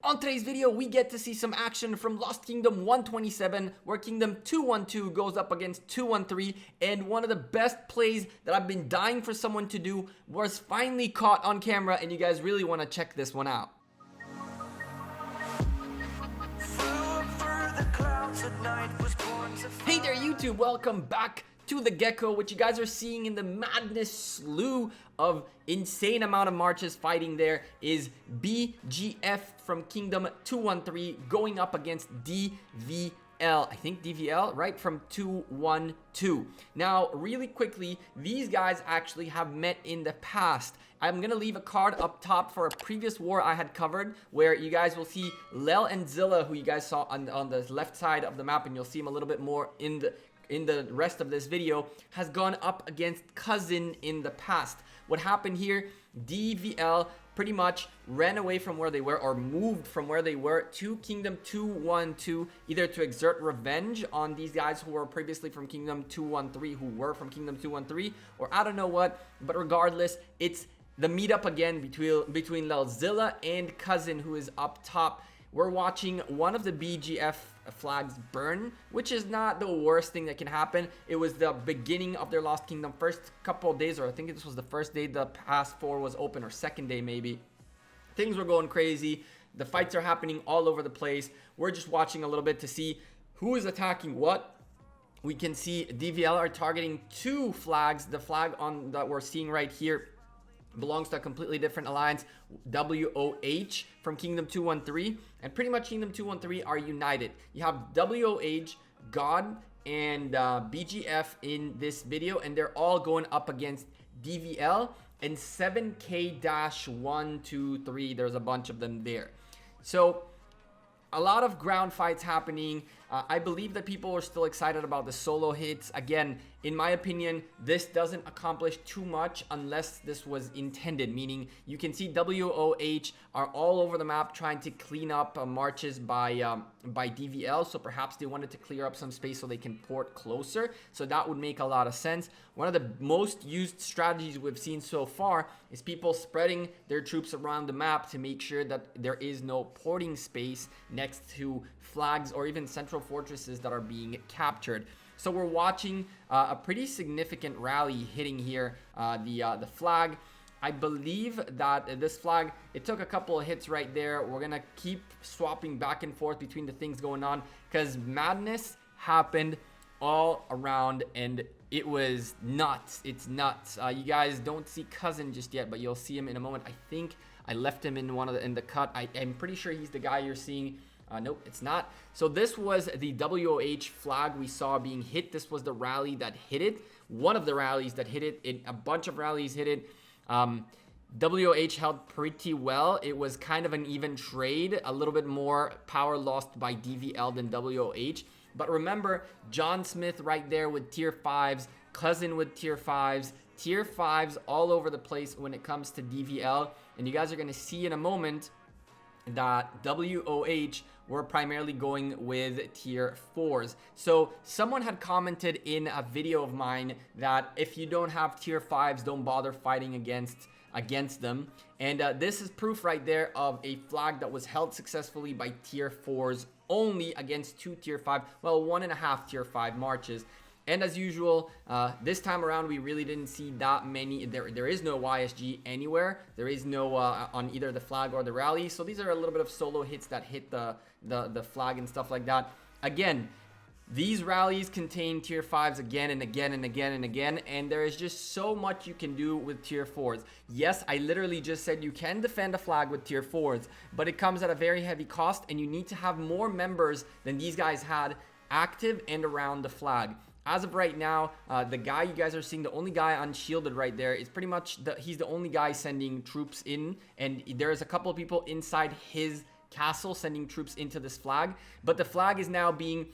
On today's video, we get to see some action from Lost Kingdom 127, where Kingdom 212 goes up against 213, and one of the best plays that I've been dying for someone to do was finally caught on camera, and you guys really want to check this one out. Hey there YouTube, welcome back to the Gekko. What you guys are seeing in the madness slew of insane amount of marches fighting there is BGF from Kingdom 213 going up against DVL. I think DVL, right, from 212. Now, really quickly, these guys actually have met in the past. I'm gonna leave a card up top for a previous war I had covered, where you guys will see Lel and Zilla, who you guys saw on the left side of the map, and you'll see him a little bit more in the rest of this video, has gone up against Cousin in the past. What happened here, DVL pretty much ran away from where they were, or moved from where they were to Kingdom 212, either to exert revenge on these guys who were previously from Kingdom 213, who were from Kingdom 213, or I don't know what, but regardless, it's the meetup again between Lelzilla and Cousin, who is up top. We're watching one of the BGF flags burn, which is not the worst thing that can happen. It was the beginning of their Lost Kingdom first couple of days, or I think this was the first day the pass 4 was open, or second day maybe. Things were going crazy. The fights are happening all over the place. We're just watching a little bit to see who is attacking what. We can see DVL are targeting two flags. The flag on that we're seeing right here belongs to a completely different alliance, WOH from Kingdom 213, and pretty much Kingdom 213 are united. You have WOH, God, and BGF in this video, and they're all going up against DVL and 7K-123. There's a bunch of them there. So a lot of ground fights happening. I believe that people are still excited about the solo hits. Again, in my opinion, this doesn't accomplish too much unless this was intended, meaning you can see WOH are all over the map trying to clean up marches by DVL, so perhaps they wanted to clear up some space so they can port closer, so that would make a lot of sense. One of the most used strategies we've seen so far is people spreading their troops around the map to make sure that there is no porting space next to flags or even central fortresses that are being captured. So we're watching a pretty significant rally hitting here, the flag. I believe that this flag, it took a couple of hits right there. We're gonna keep swapping back and forth between the things going on, because madness happened all around and it was nuts. It's nuts. You guys don't see Cousin just yet, but you'll see him in a moment. I think I left him in in the cut. I'm pretty sure he's the guy you're seeing. Nope, it's not. So this was the WOH flag we saw being hit. This was the rally that hit it. One of the rallies that hit it. A bunch of rallies hit it. WOH held pretty well. It was kind of an even trade. A little bit more power lost by DVL than WOH. But remember, John Smith right there with tier 5s. Cousin with tier 5s. Tier 5s all over the place when it comes to DVL. And you guys are going to see in a moment that WOH were primarily going with tier 4s. So someone had commented in a video of mine that if you don't have tier 5s, don't bother fighting against them. And this is proof right there of a flag that was held successfully by tier 4s only against 2 tier 5, well, 1.5 tier 5 marches. And as usual, this time around, we really didn't see that many. There is no YSG anywhere. There is no on either the flag or the rally. So these are a little bit of solo hits that hit the flag and stuff like that. Again, these rallies contain tier 5s again and again and again and again. And there is just so much you can do with tier 4s. Yes, I literally just said you can defend a flag with tier 4s, but it comes at a very heavy cost. And you need to have more members than these guys had active and around the flag. As of right now, the guy you guys are seeing, the only guy unshielded right there, is pretty much he's the only guy sending troops in, and there's a couple of people inside his castle sending troops into this flag. But the flag is now being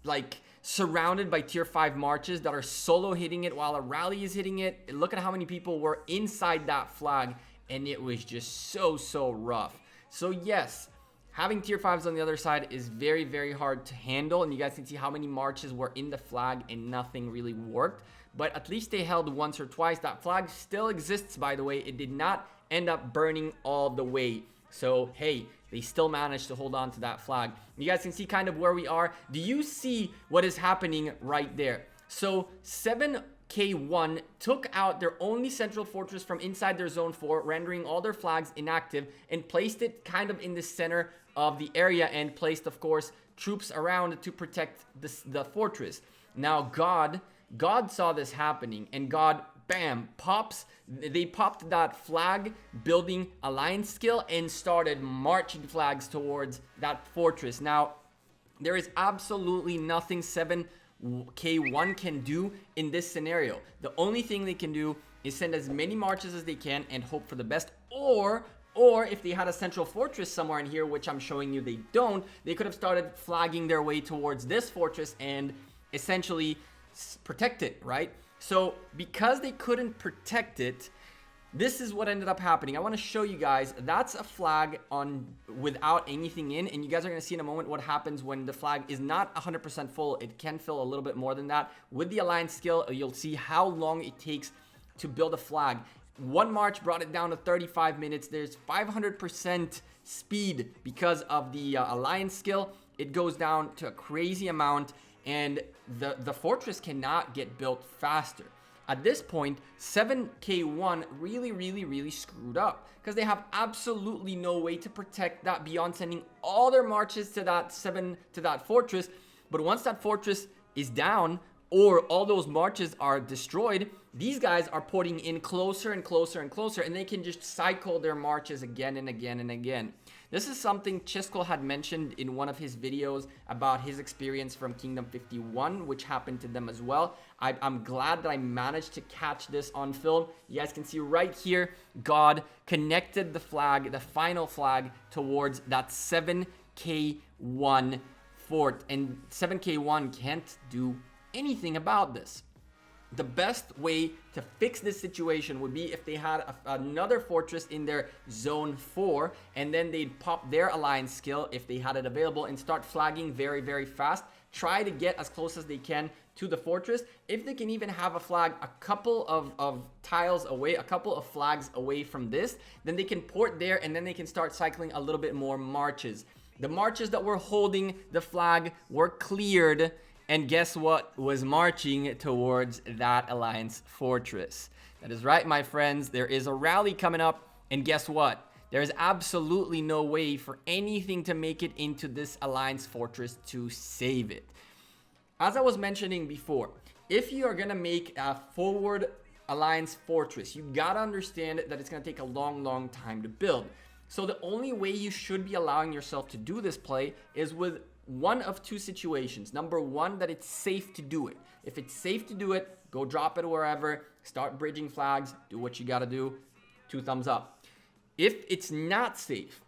like surrounded by tier 5 marches that are solo hitting it while a rally is hitting it. Look at how many people were inside that flag, and it was just so rough. So yes, having tier 5s on the other side is very, very hard to handle, and you guys can see how many marches were in the flag and nothing really worked. But at least they held once or twice. That flag still exists, by the way. It did not end up burning all the way. So, hey, they still managed to hold on to that flag. You guys can see kind of where we are. Do you see what is happening right there? So 7K1 took out their only central fortress from inside their zone 4, rendering all their flags inactive, and placed it kind of in the center of the area, and placed, of course, troops around to protect the fortress. Now God saw this happening, and God, bam, they popped that flag building alliance skill and started marching flags towards that fortress. Now, there is absolutely nothing 7K1 can do in this scenario. The only thing they can do is send as many marches as they can and hope for the best, or if they had a central fortress somewhere in here, which I'm showing you they don't, they could have started flagging their way towards this fortress and essentially protect it, right? So because they couldn't protect it, this is what ended up happening. I want to show you guys, that's a flag on without anything in, and you guys are going to see in a moment what happens when the flag is not 100% full. It can fill a little bit more than that. With the alliance skill, you'll see how long it takes to build a flag. One march brought it down to 35 minutes. There's 500% speed because of the alliance skill. It goes down to a crazy amount, and the fortress cannot get built faster. At this point, 7K1 really screwed up because they have absolutely no way to protect that beyond sending all their marches to that fortress. But once that fortress is down, or all those marches are destroyed, these guys are putting in closer and closer and closer, and they can just cycle their marches again and again and again. This is something Chisco had mentioned in one of his videos about his experience from Kingdom 51, which happened to them as well. I'm glad that I managed to catch this on film. You guys can see right here, God connected the flag, the final flag, towards that 7K1 fort, and 7K1 can't do anything about this. The best way to fix this situation would be if they had another fortress in their zone 4, and then they'd pop their alliance skill if they had it available and start flagging very fast. Try to get as close as they can to the fortress. If they can even have a flag a couple of tiles away, a couple of flags away from this, then they can port there, and then they can start cycling a little bit more marches. The marches that were holding the flag were cleared, and guess what was marching towards that alliance fortress? That is right, my friends. There is a rally coming up, and guess what? There is absolutely no way for anything to make it into this alliance fortress to save it. As I was mentioning before, if you are going to make a forward alliance fortress, you got to understand that it's going to take a long time to build. So the only way you should be allowing yourself to do this play is with one of two situations. Number one, that it's safe to do it. If it's safe to do it, go drop it wherever, start bridging flags, do what you got to do. 2 thumbs up. If it's not safe,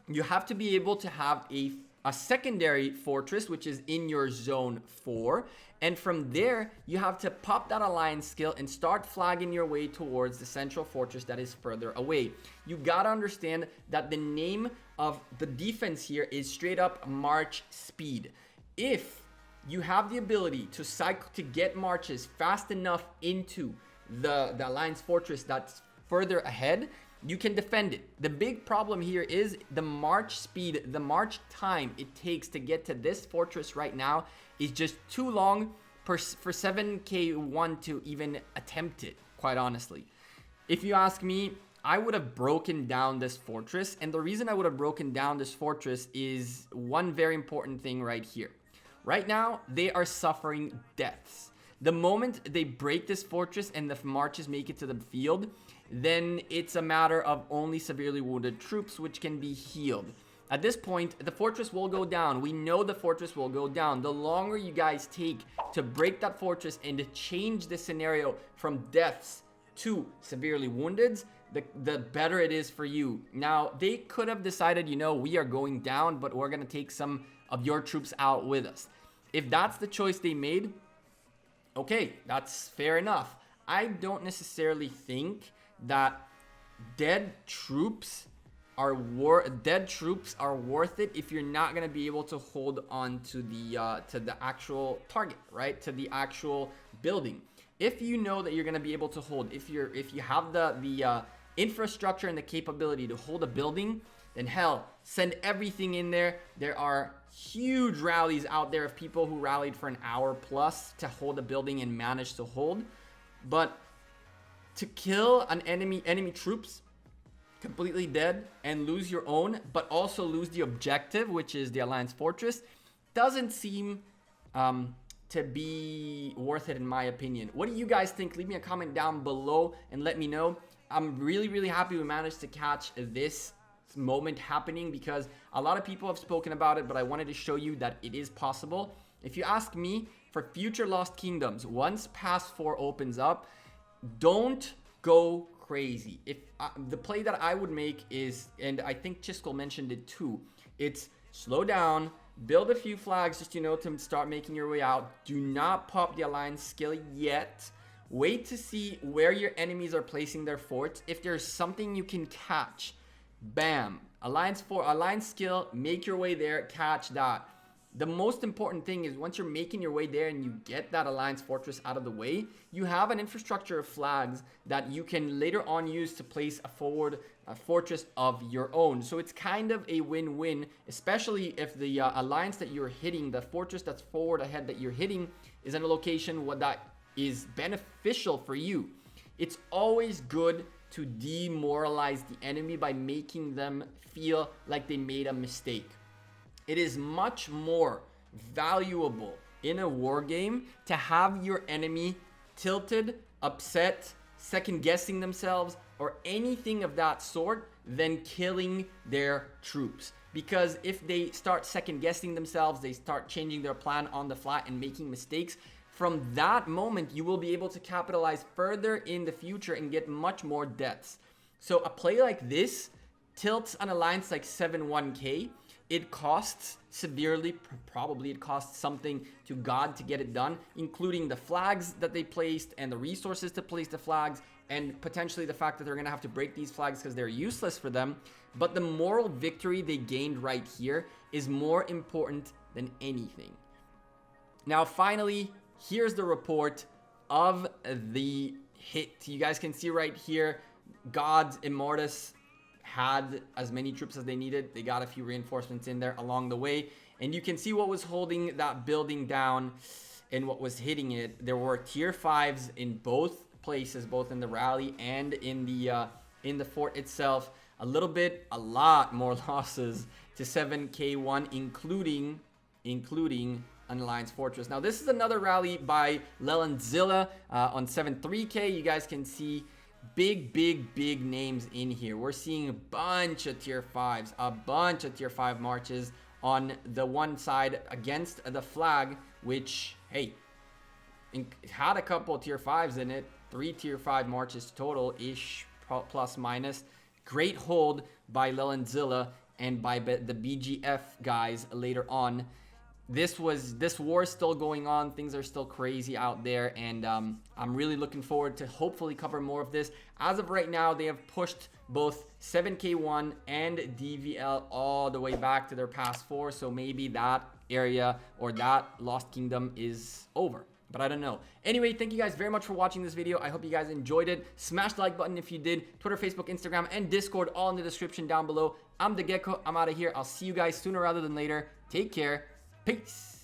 you have to be able to have a secondary fortress, which is in your zone 4. And from there, you have to pop that alliance skill and start flagging your way towards the central fortress that is further away. You gotta understand that the name of the defense here is straight up march speed. If you have the ability to cycle, to get marches fast enough into the alliance fortress that's further ahead, you can defend it. The big problem here is the march speed, the march time it takes to get to this fortress right now is just too long for 7K1 to even attempt it, quite honestly. If you ask me, I would have broken down this fortress, and the reason I would have broken down this fortress is one very important thing right here. Right now, they are suffering deaths. The moment they break this fortress and the marches make it to the field, then it's a matter of only severely wounded troops, which can be healed. At this point, the fortress will go down. We know the fortress will go down. The longer you guys take to break that fortress and to change the scenario from deaths to severely wounded, the better it is for you. Now, they could have decided, you know, we are going down, but we're going to take some of your troops out with us. If that's the choice they made, okay, that's fair enough. I don't necessarily think that dead troops are worth it if you're not going to be able to hold on to the actual target, right? To the actual building. If you know that you're going to be able to hold, if you have the infrastructure and the capability to hold a building, then hell, Send everything in there. There are huge rallies out there of people who rallied for an hour plus to hold a building and managed to hold. But to kill an enemy troops completely dead and lose your own, but also lose the objective, which is the Alliance Fortress, doesn't seem to be worth it in my opinion. What do you guys think? Leave me a comment down below and let me know. I'm really happy we managed to catch this moment happening because a lot of people have spoken about it, but I wanted to show you that it is possible. If you ask me, for future Lost Kingdoms, once Pass 4 opens up, don't go crazy. If the play that I would make is, and I think Chisco mentioned it too, it's slow down, build a few flags just, you know, to start making your way out. Do not pop the Alliance skill yet. Wait to see where your enemies are placing their forts. If there's something you can catch, bam, Alliance skill, make your way there, catch that. The most important thing is once you're making your way there and you get that Alliance Fortress out of the way, you have an infrastructure of flags that you can later on use to place a fortress of your own. So it's kind of a win-win, especially if the alliance that you're hitting, the fortress that's forward ahead that you're hitting, is in a location that is beneficial for you. It's always good to demoralize the enemy by making them feel like they made a mistake. It is much more valuable in a war game to have your enemy tilted, upset, second guessing themselves, or anything of that sort than killing their troops. Because if they start second guessing themselves, they start changing their plan on the fly and making mistakes, from that moment you will be able to capitalize further in the future and get much more deaths. So a play like this tilts an alliance like 7-1k. It costs severely, probably it costs something to God to get it done, including the flags that they placed and the resources to place the flags, and potentially the fact that they're going to have to break these flags because they're useless for them. But the moral victory they gained right here is more important than anything. Now, finally, here's the report of the hit. You guys can see right here, God's Immortus had as many troops as they needed. They got a few reinforcements in there along the way, and you can see what was holding that building down and what was hitting it. There were tier 5s in both places, both in the rally and in the fort itself. A lot more losses to 7k1, including an Alliance Fortress. Now this is another rally by Lelandzilla on 7-3k. You guys can see big names in here. We're seeing a bunch of tier 5s, a bunch of tier 5 marches on the one side against the flag, which, hey, it had a couple of tier 5s in it. 3 tier 5 marches total-ish, plus minus. Great hold by Lelandzilla and by the BGF guys later on. This war is still going on. Things are still crazy out there, and I'm really looking forward to hopefully cover more of this. As of right now, they have pushed both 7k1 and DVL all the way back to their Pass 4, so maybe that area or that Lost Kingdom is over, but I don't know. Anyway, thank you guys very much for watching this video. I hope you guys enjoyed it. Smash the like button if you did. Twitter, Facebook, Instagram, and Discord all in the description down below. I'm the Gekko. I'm out of here. I'll see you guys sooner rather than later. Take care. Peace.